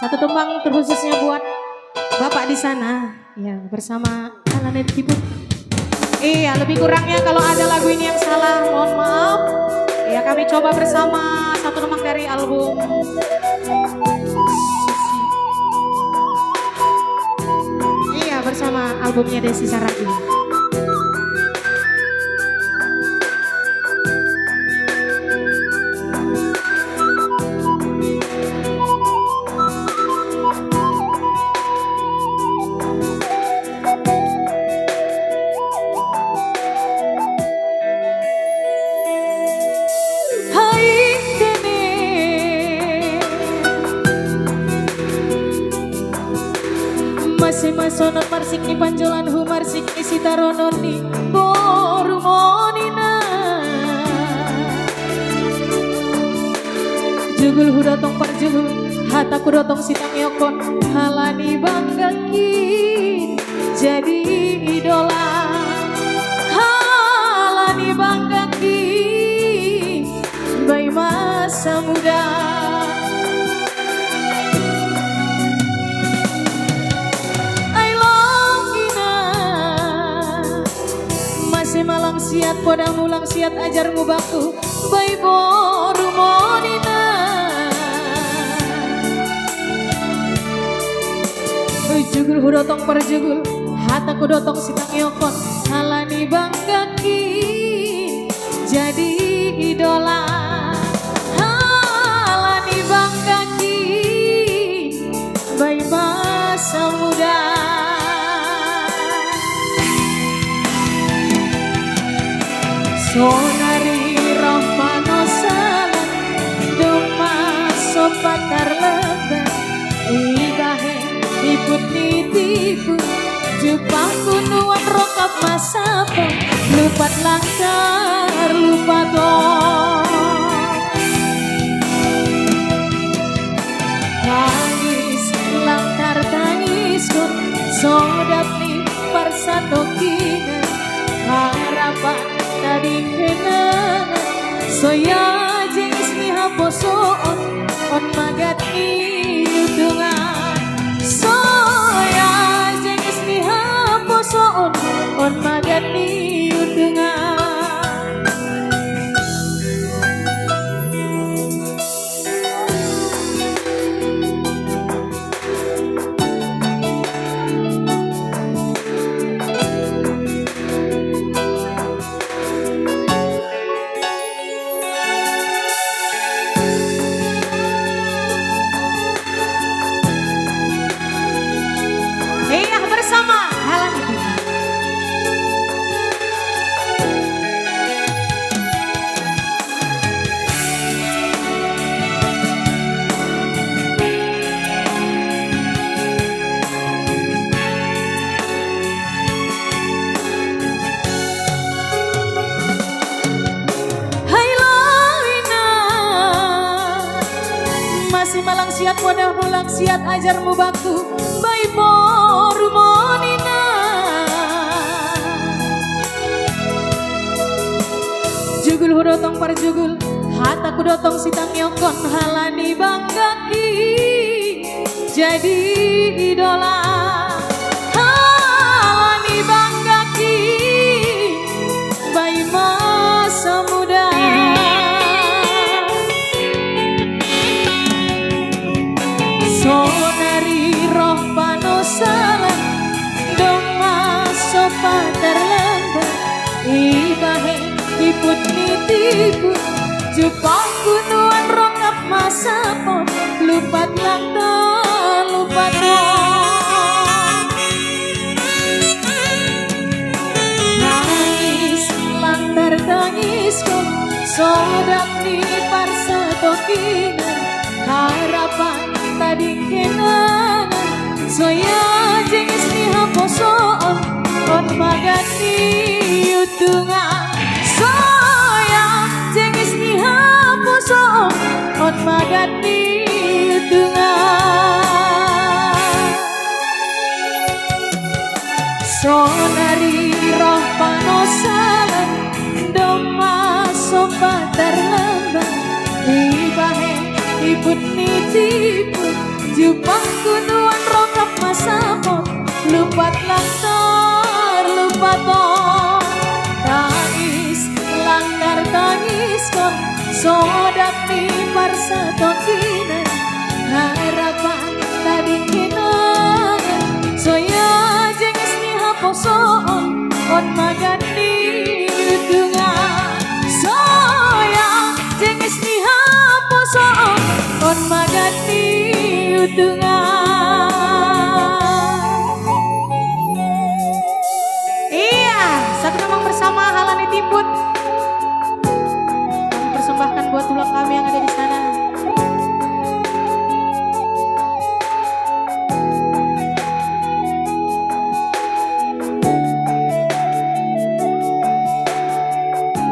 Satu tumbang terkhususnya buat Bapak di sana. Ya, bersama Alanet Ibu. Iya, lebih kurangnya kalau ada lagu ini yang salah, mohon maaf. Ya, kami coba bersama satu tumbang dari album Iya, bersama albumnya Desi Saragi. Masih masonot marsik ni panjolan hu marsik ni sitaronon ni boru monina jugul hu dotong parjugul hataku dotong sitang yokon halani banggaki jadi idola halani banggaki bayi masa muda. Malang siat podang mulang siat ajarmu baku bayi boru monina jugul hudotong perjugul hataku dotong sitang yokon halani banggaki jadi idola halani banggaki bayi masa muda. Sonari rompano salat doma sopatar lebar ibahe iput nitiku jupang kunuan rokap masapo lupat langkar lupa dong tangis langkar tangisku sodap ni parsatokina harapan tadi kenangan soya jenis ni haposoon on magat ni utungan soya jenis ni haposoon on magat ni utungan. Bersama Halan Ibu. Hai Lawina, masih malang siat wadah pulang siat ajarmu baku bayi boru monina jugul hudotong parjugul hataku dotong sitang yokon halani banggaki jadi idola halani banggaki bayi masa muda. Sonari roh panosalan doma sopatar lembar ibahe iput nitiku jupang kunuan rokap masapon lupat langta lupat dong nangis lantar tangisku sodap ni parsatokina harapan tadi kenangan soya jenis ni haposoon on magat ni utungan soya jenis ni haposoon on magat ni utungan sonari roh panosalan doma sopatar lembang ibahe iput nitipu Jupang kunuan rokap masapot, lupat lantar lupa ton. Tangis langgar tangis kon, sodak di parsa tokina. Harapan tadi kinangan, soya jengis ni haposoon, on magani udungan. Soya jengis ni haposoon, on magani udungan. Iya, satu memang bersama Halani Tiput. Kami persembahkan buat tulang kami yang ada di sana.